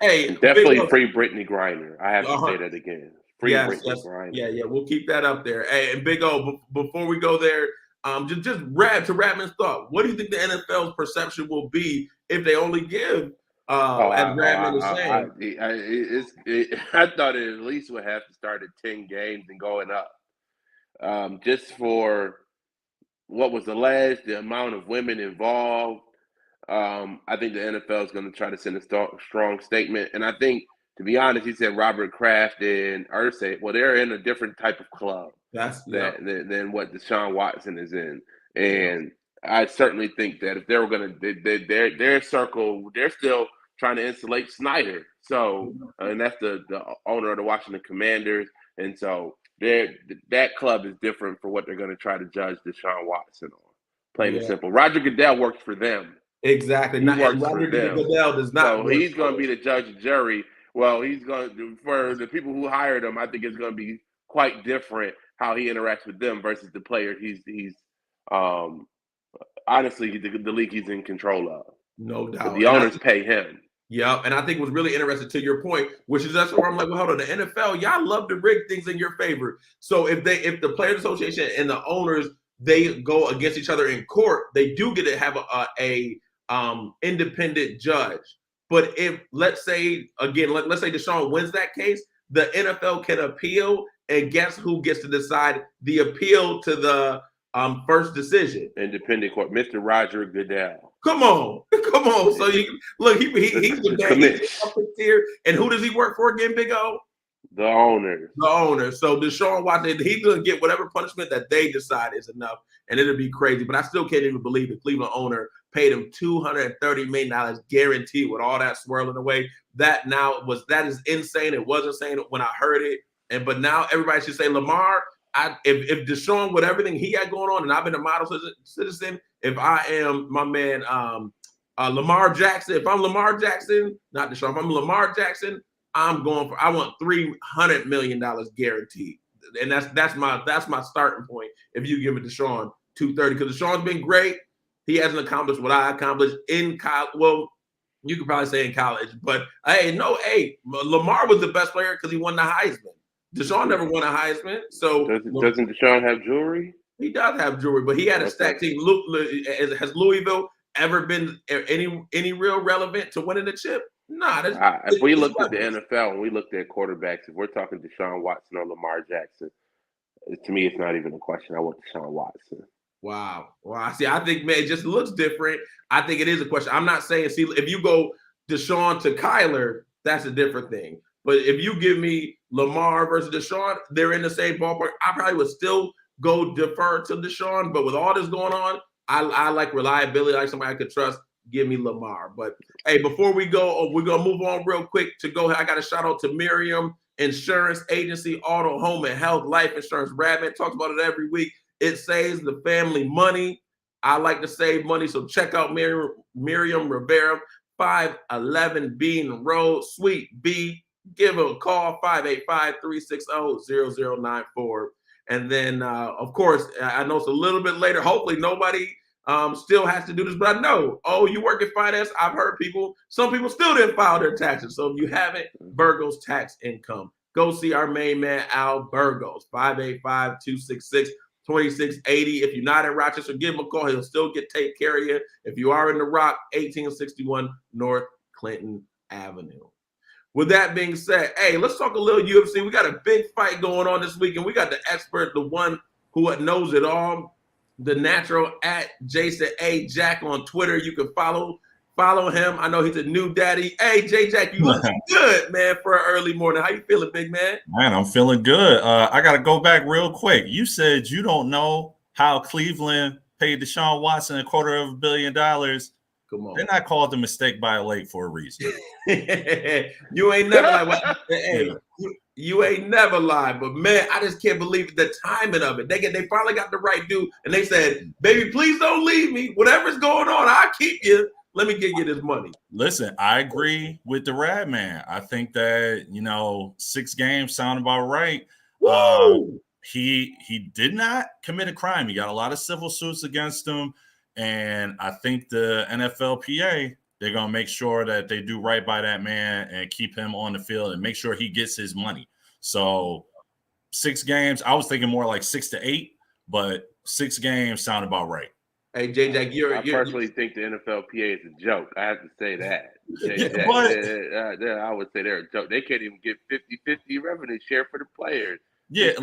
Hey, and definitely free Brittany Griner. I have to say that again. Free Brittany Griner. Yeah, we'll keep that up there. Hey, and Big O, before we go there, just Radman's thought. What do you think the NFL's perception will be if they only give, as Radman was saying? I thought it at least would have to start at 10 games and going up. Just for what was alleged, the amount of women involved. I think the NFL is going to try to send a strong statement. And I think, to be honest, he said Robert Kraft and Irsay, well, they're in a different type of club than what Deshaun Watson is in. And I certainly think that if they were going to, their circle, they're still trying to insulate Snyder. So, and that's the owner of the Washington Commanders. And so that club is different for what they're going to try to judge Deshaun Watson on. Plain and simple. Roger Goodell works for them. Exactly. Roger Goodell does not. So he's going to be the judge and jury. Well, he's going to, for the people who hired him, I think it's going to be quite different how he interacts with them versus the player he's honestly the league he's in control of. No doubt. But the owners pay him. Yeah, and I think what's really interesting to your point, which is that's where I'm like, well, hold on, the NFL, y'all love to rig things in your favor. So if the Players Association and the owners, they go against each other in court, they do get to have a independent judge. But if let's say Deshaun wins that case, the NFL can appeal, and guess who gets to decide the appeal to the first decision? Independent court, Mr. Roger Goodell. Come on. So he's the man here. And who does he work for again, Big O? The owner. So Deshaun Watson, he's going to get whatever punishment that they decide is enough, and it'll be crazy. But I still can't even believe the Cleveland owner paid him $230 million guaranteed with all that swirling away. That is insane. It was insane when I heard it. But now everybody should say, Lamar, if Deshaun, with everything he had going on, and I've been a model citizen, if I am my man Lamar Jackson, if I'm Lamar Jackson, not Deshaun, if I'm Lamar Jackson, I want $300 million guaranteed. And that's my starting point. If you give it to Deshaun $230, because Deshaun's been great. He hasn't accomplished what I accomplished in college. Well, you could probably say in college, but Lamar was the best player because he won the Heisman. Deshaun never won a Heisman. So doesn't Deshaun have jewelry? He does have jewelry, but he had a stacked team. Has Louisville ever been any real relevant to winning the chip? Nah. If we looked at the NFL and we looked at quarterbacks, if we're talking Deshaun Watson or Lamar Jackson, to me, it's not even a question. I want Deshaun Watson. Wow. Well, see, I think, man, it just looks different. I think it is a question. I'm not saying, see, if you go Deshaun to Kyler, that's a different thing. But if you give me Lamar versus Deshaun, they're in the same ballpark. I probably would still go defer to Deshaun. But with all this going on, I like reliability, I like somebody I could trust. Give me Lamar. But, hey, before we go, we're going to move on real quick to go. I got a shout out to Miriam Insurance Agency, Auto, Home, and Health, Life Insurance. Radman talks about it every week. It saves the family money. I like to save money, so check out Miriam Rivera, 511 Bean Road, Suite B. Give her a call, 585-360-0094. And then, of course, I know it's a little bit later. Hopefully nobody still has to do this, but I know, you work in finance. I've heard some people still didn't file their taxes. So if you haven't, Virgo's tax income. go see our main man, Al Burgos, 585-266-2680. If you're not in Rochester, give him a call. He'll still take care of you. If you are in the Rock, 1861 North Clinton Avenue. With that being said, hey, let's talk a little UFC. We got a big fight going on this weekend. We got the expert, the one who knows it all, the natural at Jason A. Jack on Twitter. You can follow him. I know he's a new daddy. Hey, J. Jack, you look good, man, for an early morning. How you feeling, big man? Man, I'm feeling good. I got to go back real quick. You said you don't know how Cleveland paid Deshaun Watson $250 million. Come on. Then I called the mistake by a lake for a reason. You ain't never like, hey, you ain't never lied, but man, I just can't believe the timing of it. They finally got the right dude, and they said, "Baby, please don't leave me. Whatever's going on, I'll keep you. Let me get you this money." Listen, I agree with the Radman. I think that 6 games sound about right. He did not commit a crime. He got a lot of civil suits against him. And I think the NFLPA, they're going to make sure that they do right by that man and keep him on the field and make sure he gets his money. So 6 games, I was thinking more like 6 to 8, but 6 games sound about right. Hey, J-Jack, I personally think the NFLPA is a joke. I have to say that. I would say they're a joke. They can't even get 50-50 revenue share for the players. Yeah,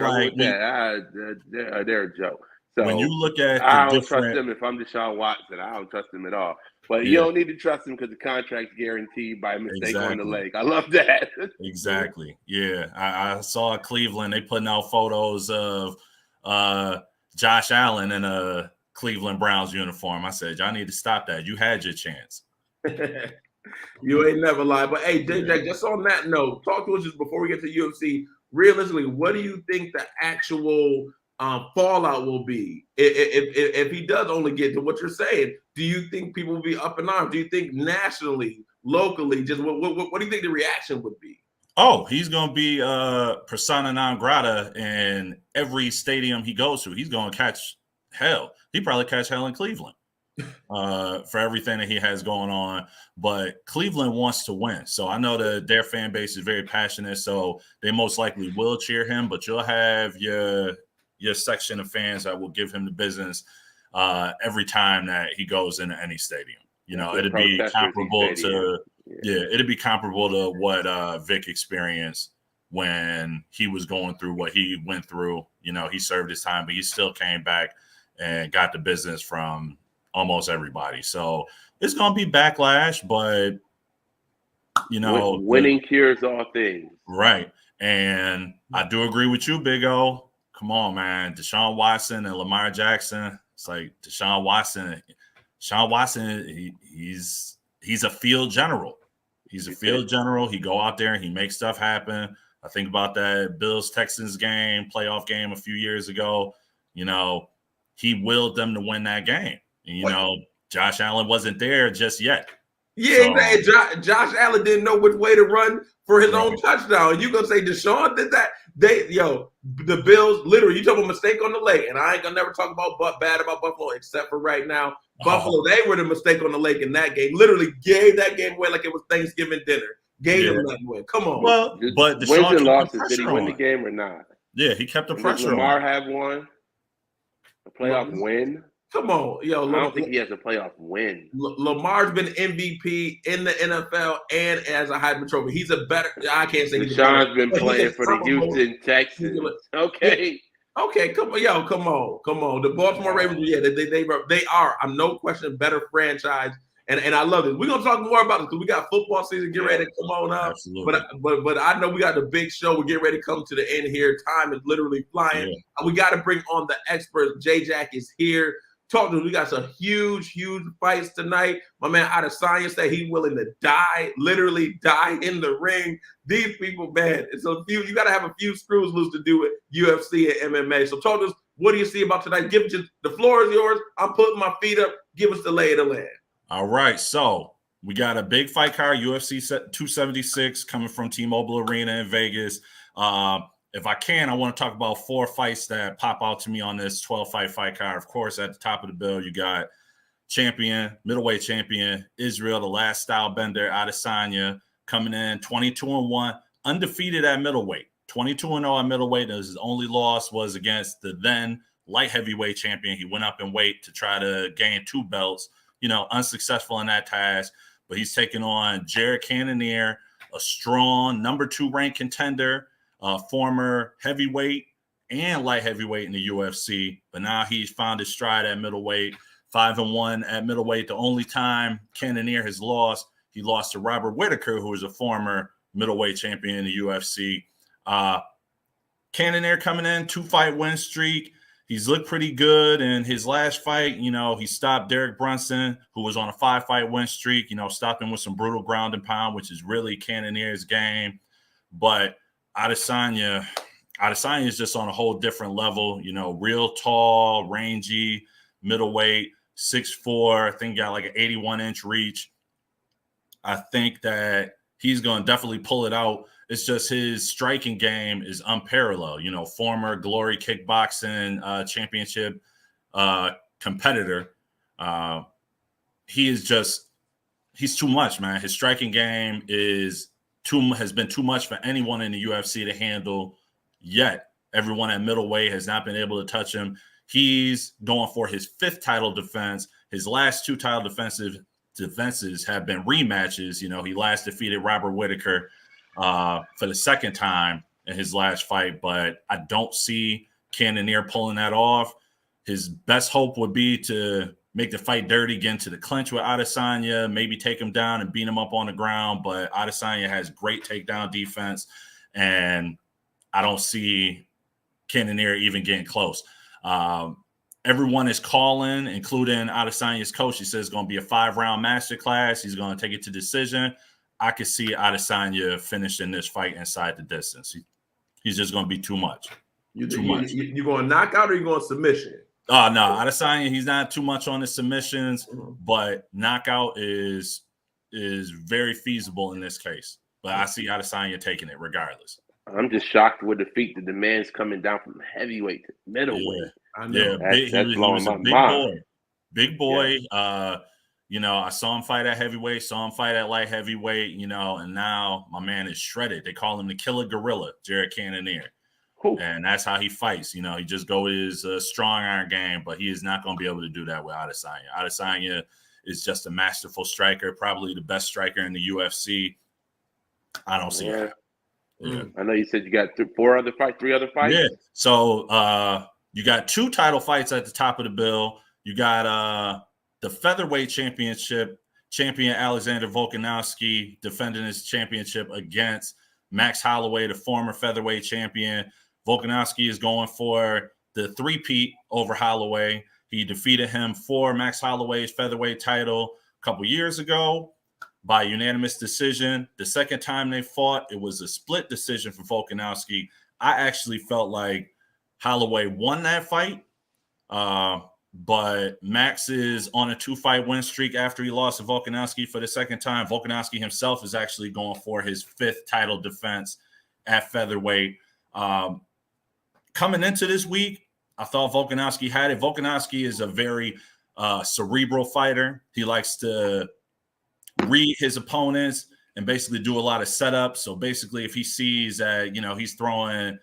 they're a joke. So when you look at I don't trust them. If I'm Deshaun Watson, I don't trust them at all. But you don't need to trust him because the contract's guaranteed by mistake on the leg. I love that. Exactly. Yeah, I saw Cleveland. They putting out photos of Josh Allen in a Cleveland Browns uniform. I said, y'all need to stop that. You had your chance. You ain't never lied. But hey, Jack, just on that note, talk to us just before we get to UFC. Realistically, what do you think the actual fallout will be if he does only get to what you're saying? Do you think people will be up in arms? Do you think nationally, locally, just what do you think the reaction would be? Oh, he's going to be persona non grata in every stadium he goes to. He's going to catch hell. He probably catch hell in Cleveland for everything that he has going on. But Cleveland wants to win. So I know that their fan base is very passionate. So they most likely will cheer him. But you'll have your section of fans that will give him the business every time that he goes into any stadium. It'd be comparable to it'd be comparable to what Vic experienced when he was going through what he went through. He served his time, but he still came back and got the business from almost everybody. So it's going to be backlash, but winning cures all things. Right. And I do agree with you, Big O. Come on, man. Deshaun Watson and Lamar Jackson. It's like Deshaun Watson, he's a field general. He's a field general. He go out there and he makes stuff happen. I think about that Bills-Texans playoff game a few years ago. He willed them to win that game. And, Josh Allen wasn't there just yet. Yeah, Josh Allen didn't know which way to run for his own touchdown. You gonna say Deshaun did that? The Bills, literally, you talk about mistake on the leg, and I ain't gonna never talk about bad about Buffalo, except for right now. Buffalo, they were the mistake on the leg in that game. Literally gave that game away like it was Thanksgiving dinner. Gave them that win. Come on. Well, but wins and losses, did he win the game or not? Yeah, he kept the pressure on. Lamar have one? A playoff win? Come on, I don't think he has a playoff win. Lamar's been MVP in the NFL and as a Heisman Trophy. He's a better. I can't say. Deshaun's been playing for the Houston Texans. Okay, come on. The Baltimore Ravens, they are. I'm no question better franchise, and I love it. We're gonna talk more about it because we got football season. Get ready to come on up. Absolutely. But I know we got the big show. We're getting ready to come to the end here. Time is literally flying. Yeah. We got to bring on the expert. J Jack is here. Talk to us. We got some huge fights tonight. My man Adesanya said he's willing to literally die in the ring. These people, man, you got to have a few screws loose to do it. UFC and MMA. So talk to us. What do you see about tonight? The floor is yours. I'm putting my feet up. Give us the lay of the land. All right. So we got a big fight card, UFC 276 coming from T-Mobile Arena in Vegas. If I can, I want to talk about 4 fights that pop out to me on this 12-fight card. Of course, at the top of the bill, you got middleweight champion, Israel, the last style bender, Adesanya, coming in 22-1, undefeated at middleweight, 22-0 at middleweight. His only loss was against the then light heavyweight champion. He went up in weight to try to gain 2 belts, unsuccessful in that task. But he's taking on Jared Cannonier, a strong number 2 ranked contender, former heavyweight and light heavyweight in the UFC. But now he's found his stride at middleweight, 5-1 at middleweight. The only time Cannonier has lost, he lost to Robert Whittaker, who was a former middleweight champion in the UFC. Cannonier coming in, 2-fight win streak. He's looked pretty good in his last fight. He stopped Derek Brunson, who was on a 5-fight win streak, stopped him with some brutal ground and pound, which is really Cannonier's game. But Adesanya is just on a whole different level, real tall, rangy, middleweight, 6'4", I think got like an 81-inch reach. I think that he's going to definitely pull it out. It's just his striking game is unparalleled. Former Glory Kickboxing championship competitor. He's too much, man. His striking game has been too much for anyone in the UFC to handle yet. Everyone at middleweight has not been able to touch him. He's going for his 5th title defense. His last 2 title defenses have been rematches. He last defeated Robert Whittaker for the 2nd time in his last fight, but I don't see Cannonier pulling that off. His best hope would be to make the fight dirty, get into the clinch with Adesanya, maybe take him down and beat him up on the ground, but Adesanya has great takedown defense, and I don't see Cannonier even getting close. Everyone is calling, including Adesanya's coach. He says it's going to be a 5-round masterclass. He's going to take it to decision. I could see Adesanya finishing this fight inside the distance. He's just going to be too much. You going to knockout or you going submission? Oh, no. Adesanya, he's not too much on the submissions, but knockout is very feasible in this case. But I see Adesanya taking it regardless. I'm just shocked with the feat that the man's coming down from heavyweight to middleweight. Yeah, that's blowing my mind. Big boy. Yeah. I saw him fight at heavyweight, saw him fight at light heavyweight, and now my man is shredded. They call him the killer gorilla, Jared Cannonier. And that's how he fights. He just go with his strong iron game, but he is not going to be able to do that with Adesanya. Adesanya is just a masterful striker, probably the best striker in the UFC. I don't see it. Yeah. I know you said you got 3 other fights. Yeah. So you got 2 title fights at the top of the bill. You got the featherweight championship champion Alexander Volkanovski defending his championship against Max Holloway, the former featherweight champion. Volkanovski is going for the 3-peat over Holloway. He defeated him for Max Holloway's featherweight title a couple years ago by unanimous decision. The second time they fought, it was a split decision for Volkanovski. I actually felt like Holloway won that fight, but Max is on a 2-fight win streak after he lost to Volkanovski for the second time. Volkanovski himself is actually going for his 5th title defense at featherweight. Coming into this week, I thought Volkanovski had it. Volkanovski is a very cerebral fighter. He likes to read his opponents and basically do a lot of setups. So basically, if he sees that, he's throwing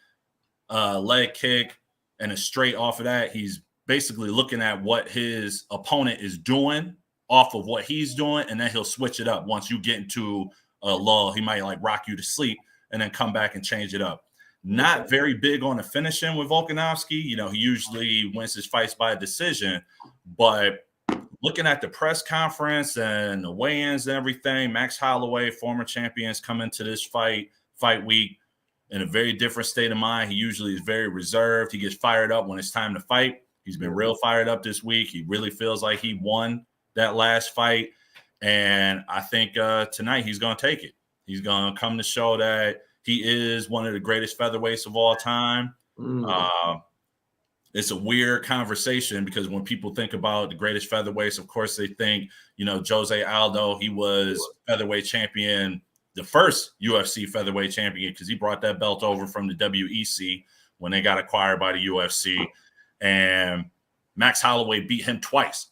a leg kick and a straight off of that, he's basically looking at what his opponent is doing off of what he's doing, and then he'll switch it up. Once you get into a lull, he might rock you to sleep and then come back and change it up. Not very big on the finishing with Volkanovski. He usually wins his fights by a decision, but looking at the press conference and the weigh-ins and everything, Max Holloway, former champions, come into this fight week in a very different state of mind. He usually is very reserved. He gets fired up when it's time to fight. He's been real fired up this week. He really feels like he won that last fight. And I think tonight he's going to take it. He's going to come to show that he is one of the greatest featherweights of all time. It's a weird conversation because when people think about the greatest featherweights, of course, they think, Jose Aldo, he was featherweight champion, the first UFC featherweight champion, because he brought that belt over from the WEC when they got acquired by the UFC. And Max Holloway beat him twice.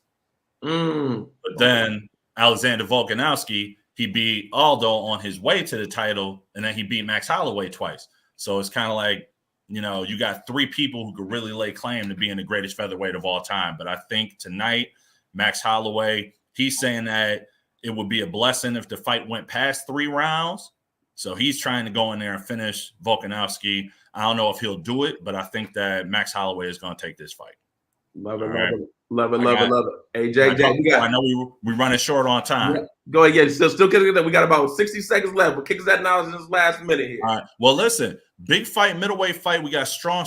But then Alexander Volkanovski, he beat Aldo on his way to the title, and then he beat Max Holloway twice. So it's kind of like, you know, you got 3 people who could really lay claim to being the greatest featherweight of all time. But I think tonight, Max Holloway, he's saying that it would be a blessing if the fight went past 3 rounds. So he's trying to go in there and finish Volkanovski. I don't know if he'll do it, but I think that Max Holloway is going to take this fight. Love it, All love right. it, love it, love it, love it. Hey, JJ, I know we running short on time. Yeah, go ahead. Yeah, still kicking it. We got about 60 seconds left. But kick us that knowledge in this last minute here. All right. Well, listen, big fight, middleweight fight. We got Sean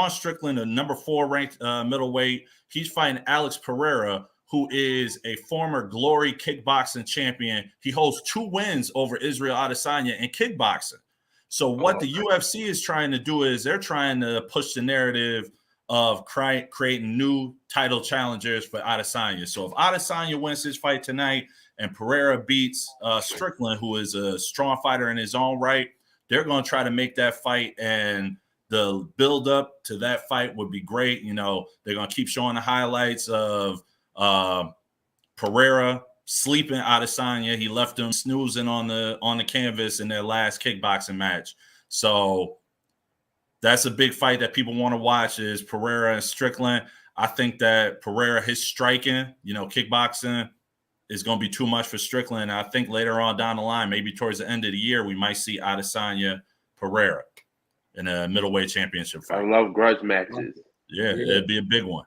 Strickland, the number 4 ranked middleweight. He's fighting Alex Pereira, who is a former Glory kickboxing champion. He holds 2 wins over Israel Adesanya in kickboxing. So what the UFC is trying to do is they're trying to push the narrative of creating new title challengers for Adesanya. So if Adesanya wins his fight tonight and Pereira beats Strickland, who is a strong fighter in his own right, they're going to try to make that fight, and the build up to that fight would be great. You know, they're going to keep showing the highlights of Pereira sleeping Adesanya. He left him snoozing on the canvas in their last kickboxing match. So that's a big fight that people want to watch, is Pereira and Strickland. I think that Pereira, his striking, you know, kickboxing is going to be too much for Strickland. I think later on down the line, maybe towards the end of the year, we might see Adesanya Pereira in a middleweight championship fight. I love grudge matches. Yeah, it'd be a big one.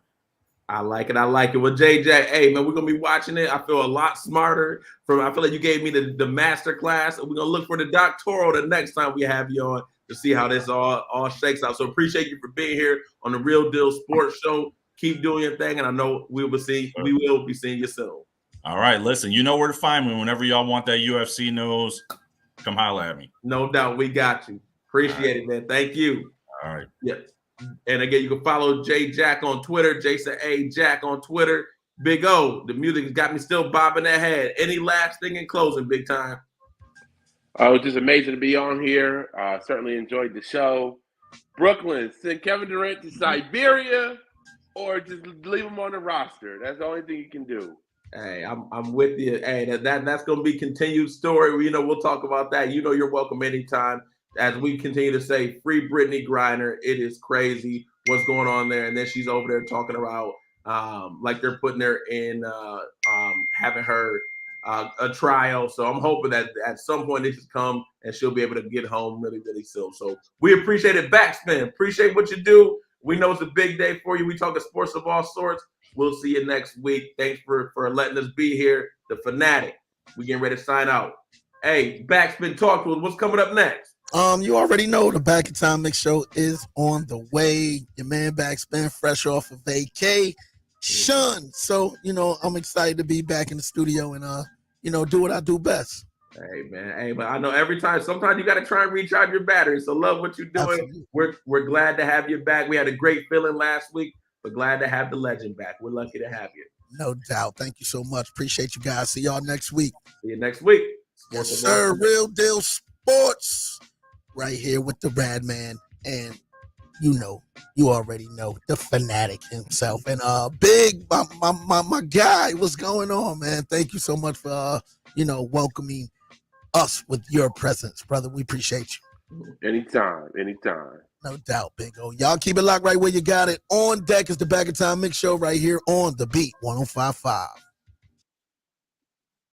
I like it. I like it. Well, JJ, hey, man, we're going to be watching it. I feel a lot smarter. I feel like you gave me the master class. We're going to look for the doctoral the next time we have you on to see how this all shakes out. So appreciate you for being here on the Real Deal Sports Show. Keep doing your thing, and I know we will be seeing you soon. All right, listen, you know where to find me whenever y'all want that UFC news. Come holler at me. No doubt, we got you. Appreciate it, man. Thank you. All right. Yes. And again, you can follow J Jack on Twitter, Jason A. Jack on Twitter. Big O, the music has got me still bobbing that head. Any last thing in closing, big time? It was just amazing to be on here. Certainly enjoyed the show. Brooklyn, send Kevin Durant to Siberia or just leave him on the roster. That's the only thing you can do. Hey, I'm with you. Hey, that's going to be continued story. You know, we'll talk about that. You know, you're welcome anytime. As we continue to say, free Brittany Griner. It is crazy what's going on there. And then she's over there talking about like they're putting her in having her a trial. So I'm hoping that at some point they just come and she'll be able to get home really, really soon. So we appreciate it. Backspin. Appreciate what you do. We know it's a big day for you. We talking sports of all sorts. We'll see you next week. Thanks for letting us be here. The Fanatic. We getting ready to sign out. Hey, Backspin, talk to us. What's coming up next? You already know the Back in Time Mix Show is on the way. Your man Backspin, fresh off of vacation. So, you know, I'm excited to be back in the studio and, you know, do what I do best. Hey, man. Hey, but I know sometimes you got to try and recharge your battery. So love what you're doing. Absolutely. We're glad to have you back. We had a great feeling last week, but glad to have the legend back. We're lucky to have you. No doubt. Thank you so much. Appreciate you guys. See y'all next week. See you next week. Yes, sir. Real Deal Sports. Right here with the Radman, and you already know the Fanatic himself. And Big, my guy, what's going on, man? Thank you so much for welcoming us with your presence, brother. We appreciate you. Anytime. No doubt, Big O. Y'all keep it locked right where you got it. On deck is the Back in Time Mix Show right here on the Beat 105.5.